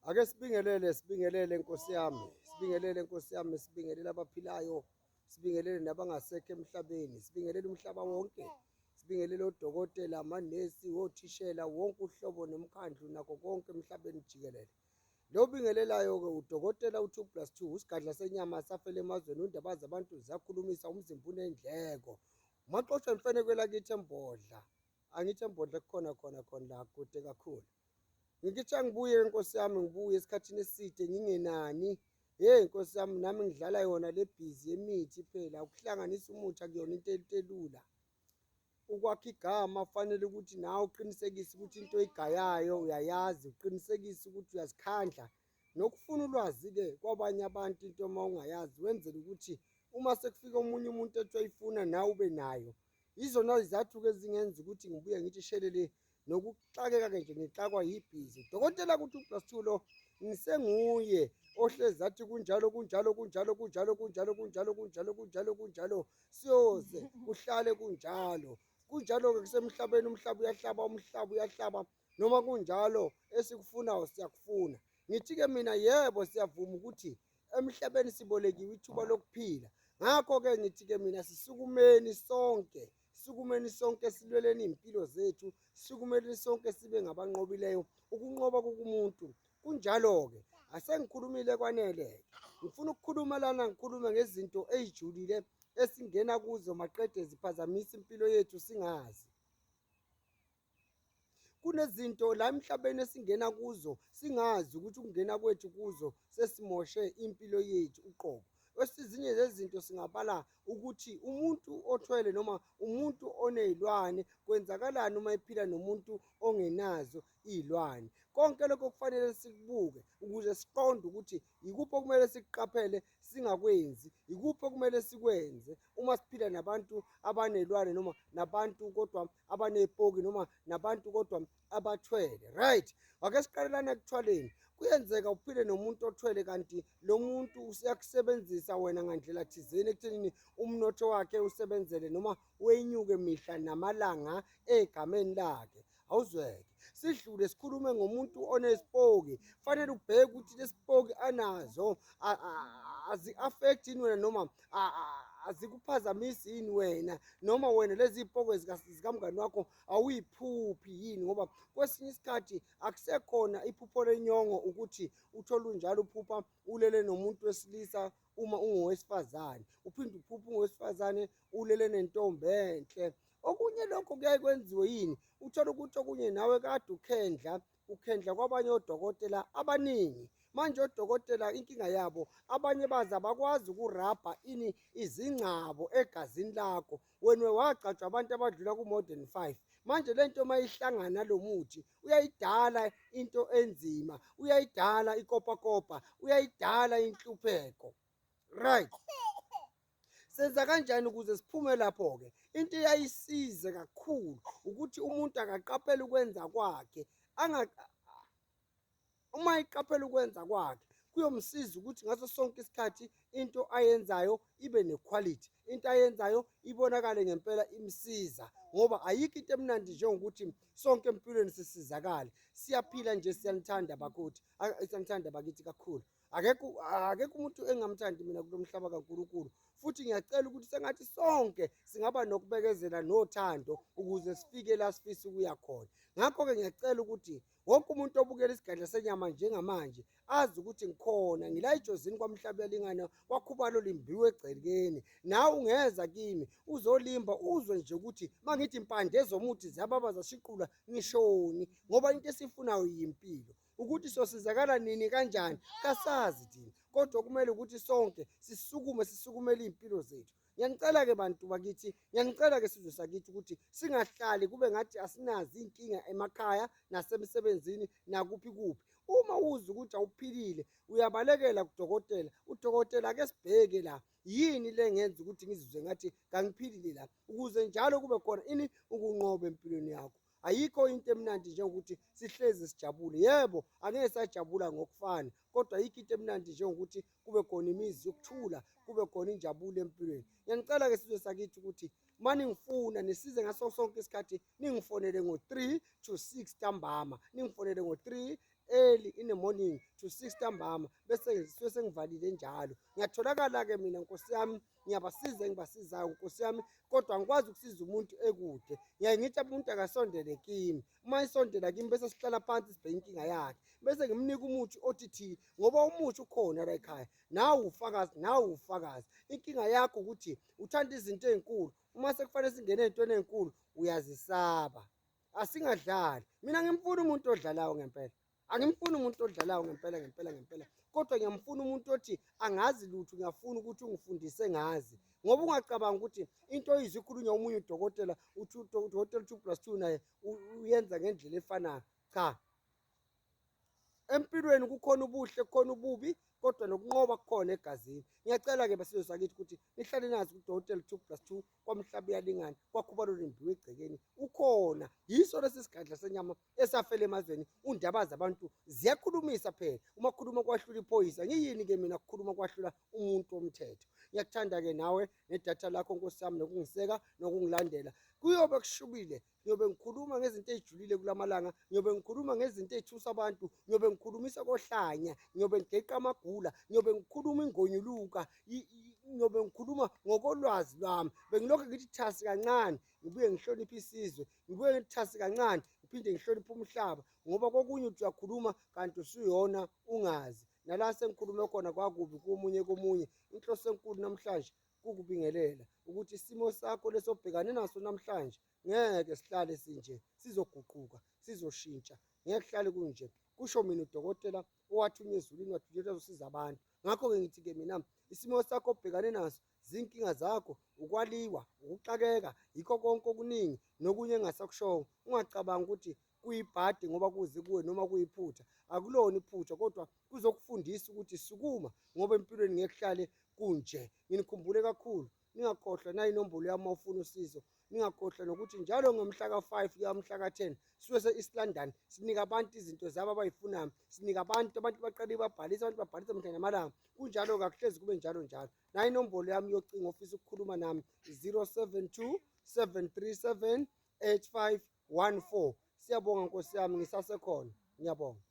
Ake sibingelele Nkosi yami. Sibingelele Nkosi yami, sibingelele abaphilayo. Sibingelele nabangasekho emhlabeni. Sibingelele umhlaba wonke. Sibingelele odokotela, amanesi, othishela, wonke uhlobo nomkhandlu nakho konke emhlabeni jikelele. Lo bingelelayo ke udokotela u2+2 usigadla senyama safele emazweni undaba zabantu ziyakhulumisa umzimba unendleko. Maxoxa imfeneko lakithi embodla. Angithi embodla khona la kude kakhulu. Ngithi angibuye Nkosi yami, ngibuye esikhathini eside ngingenani. Nkosi yami, nami ngidlala yona le busy yemithi phela ukuhlanganisa umuthi akuyona into elula. Ukwakha igama fanele ukuthi nawe uqinisekise ukuthi into oyigayayo uyayazi, uqinisekise ukuthi uyazikhandla nokufuna ulwazi-ke kwabanye abantu into uma ungayazi wenzele ukuthi uma sekufika omunye umuntu ethi uyayifuna nawe ube nayo. Izona izathu-ke ezingenza ukuthi ngibuye ngithi shelele nokuxakeka-ke nje ngixakwa yibhizi. Dokotela ku2+2 lo ngisenguye ohlezi athi kunjalo siyoze kuhlale kunjalo. Kunjalo-ke kusemhlabeni, umhlaba uyahlaba noma kunjalo esikufunayo siyakufuna. Ngithi-ke mina yebo siyavuma ukuthi emhlabeni sibolekiwe ithuba lokuphila. Ngakho-ke ngithi-ke mina sisukumeni sonke silweleni impilo zethu, sisukumeni sonke sibe ngabanqobileyo. Ukunqoba kumuntu kunjalo-ke asengikhulumile kwanele. Ngifuna ngikhulume ngezinto ezijulile esingena kuzo maqede ziphazamisa impilo yethu singazi. Kunezinto la emhlabeni esingena kuzo singazi ukuthi ukungena kwethu kuzo sesimoshe impilo yethu uqobo. Ezinye zezinto singabala ukuthi umuntu othwele noma umuntu onezilwane kwenzakalani uma ephila nomuntu ongenazo izilwane. Konke lokho kufanele sikubuke ukuze siqonde ukuthi ikuphi okumele sikuqaphele singakwenzi, ikuphi okumele sikwenze uma siphila nabantu abanezilwane noma nabantu kodwa abanezipoki noma nabantu kodwa abathwele. Right? Ake siqalelane ekuthwaleni. Kuyenzeka uphile nomuntu othwele kanti lo muntu uyakusebenzisa wena ngandlela thizeni ekuthenini umnotho wakhe usebenzele noma wenyuke mihla namalanga egameni lakhe. Awuzweke. Sidlule sikhulume ngomuntu onesipoki. Fanele ubheke ukuthi lesipoki anazo azi-affect yini wena noma azikuphazamisi yini wena noma wena lezi zipoki zikamngani wakho awuyiphuphi yini, ngoba kwesinye isikhathi akusekhona iphupho lenyongo ukuthi uthole unjalo uphupha ulele nomuntu wesilisa uma ungowesifazane, uphinde uphuphe ungowesifazane ulele nentombi enhle. Okunye lokho kuyaye kwenziwe yini, uthole ukuthi okunye nawe kade ukhendla kwabanye odokotela abaningi. Manje odokotela inkinga yabo abanye bazi abakwazi ukurabha izingcabo egazini lakho. Wena wagcatshwa abantu abadlula ku-more than 5. Manje lento mayihlangana nalo muthi uyayidala into enzima, uyayidala ikopakopa, uyayidala inhlupheko. Right? Senza kanjani ukuze siphume lapho-ke? Into eyayisize kakhulu ukuthi umuntu akaqaphele ukwenza kwakhe. Uma iqaphela ukwenza kwakhe kuyomsiza ukuthi ngaso sonke isikhathi into ayenzayo ibe nequality, into ayenzayo ibonakale ngempela imsiza, ngoba ayikho into emnandi njengokuthi sonke empilweni sisizakale. Siyaphila nje, siyanithanda bakithi kakhulu. Akekho umuntu engamthandi mina kulo mhlaba kaNkulunkulu, futhi ngiyacela ukuthi sengathi sonke singaba nokubekezela nothando ukuze sifike la sifisa ukuya khona. Ngakho-ke ngiyacela ukuthi wonke umuntu obukela isigadla senyama njengamanje azi ukuthi ngikhona, ngila ejozini kwamhlaba yalingana kwakhubalo limbiwe egcekeni. Nawe ungeza kimi uzolimba uzwe nje ukuthi mangithi impande zomuthi ziyababa zashiqula ngishoni, ngoba into esifunayo yimpilo. Ukuthi sosizakala nini kanjani kasazi thina, kodwa kumele ukuthi sonke sisukumele iy'mpilo zethu. Ngiyanicela-ke bantu bakithi, ngiyanicela-ke sizwe sakithi ukuthi singahlali kube ngathi asinazi iy'nkinga emakhaya nasemsebenzini nakuphi kuphi. Uma uzi ukuthi awuphilile uyabalekela kudokotela. Udokotela ake sibheke la yini le ngenza ukuthi ngizizwe ngathi kangiphilile la, ukuze njalo kube khona ukunqoba empilweni yakho. Ayikho into emnandi njengokuthi sihlezi sijabule. Yebo, angeke sajabula ngokufana, kodwa ayikho into emnandi njengokuthi kube khona imizi yokuthula, kube khona injabulo empilweni. Ngiyanicela-ke sizwe sakithi ukuthi maningifuna nisize ngaso sonke isikhathi, ningifonele ngo-3 to 6 ntambama, ningifonele ngo-3 early in the morning to 6 ntambama bese sengivalile njalo. Ngiyatholakala-ke mina Nkosi yami, ngiyabasiza engibasizayo Nkosi yami, kodwa angikwazi ukusiza umuntu ekude. Ngiyaye ngithi umuntu akasondele kimi, uma isondela kimi bese sihlala phansi sibheke inkinga yakhe, bese ngimnika umuthi othi thile, ngoba umuthi ukhona la ekhaya, nawe ufakazi, nawe ufakazi. Inkinga yakho ukuthi uthanda izinto ey'nkulu, uma sekufanele singene ey'ntweni ey'nkulu uyazisaba. Asingadlali. Mina ngimfuna umuntu odlalayo ngempela, angimfuni umuntu odlalayo ngempela, kodwa ngiyamfuna umuntu othi angazi lutho, ngiyafuna ukuthi ungifundise ngazi. Ngoba ungacabanga ukuthi into oyizwe ikhulunywa omunye udokotela, udokotela 2+2 naye uyenza ngendlela efanayo. Cha, empilweni kukhona ubuhle, kukhona ububi, kodwa nokunqoba kukhona egazini. Ngiyacela-ke basizwe sakithi ukuthi nihlale nazi udokotela 2+2 kwamhlaba uyalingana, kwakhubalo lembiwe egcekeni ukhona. Yiso lesi sigadla senyama esafela emazweni. Undaba zabantu ziyakhulumisa phela, uma kukhuluma kwahlula iphoyisa. Ngiyini-ke mina kukhuluma kwahlula umuntu womthetho? Ngiyakuthanda-ke nawe nedatha lakho Nkosi yami, nokungiseka nokungilandela. Kuyobe kushubile, ngiyobe ngikhuluma ngezinto ey'julile kulamalanga, ngiyobe ngikhuluma ngezinto ey'thusa abantu, ngiyobe ngikhulumisa kohlanya, ngiyobe ngigeqa amagula, ngiyobe ngikhuluma ingonyuluka, ngiyobe ngikhuluma ngokolwazi lwami. Bengilokhu ngithi thasi kancane, ngibuye ngihloniphe isizwe, ngibuye ngithi thasi kancane, ngiphinde ngihloniphe umhlaba, ngoba kokunye uthi uyakhuluma kanti usuyona ungazi. Nala sengikhulume khona kwakubi komunye. Inhloso enkulu namhlanje kukubingelela ukuthi isimo sakho lesobhekane naso namhlanje ngeke sihlale sinje, sizoguquka, sizoshintsha, ngeke kuhlale kunje. Kusho mina udokotela owathunywa ezulwini wathunyelwa uzosiza abantu. Ngakho-ke ngithi-ke mina isimo sakho obhekane naso zinkinga zakho, ukwaliwa, ukuxakeka, yikho konke okuningi nokunye engasakushongo. Ungacabanga ukuthi kuyibhadi ngoba kuze kuwe noma kuyiphutha. Akulona iphutha, kodwa kuzokufundisa ukuthi sukuma, ngoba empilweni ngeke kuhlale kunje. Nginikhumbule kakhulu, ningakhohlwa nayi inombolo yami uma ufuna usizo. Ningakhohlwa nokuthi njalo ngomhla ka-5 kuya mhla ka-10 suke se-East London sinika abantu izinto zabo abay'funayo, sinika abantu baqale babhalise, abantu babhalise mihla namalanga. Kunjalo-ke akuhlezi kube njalo. Nayi inombolo yami yocingo ofisa ukukhuluma nami 072 737 8514. Siyabonga Nkosi yami, ngisasekhona. Ngiyabonga.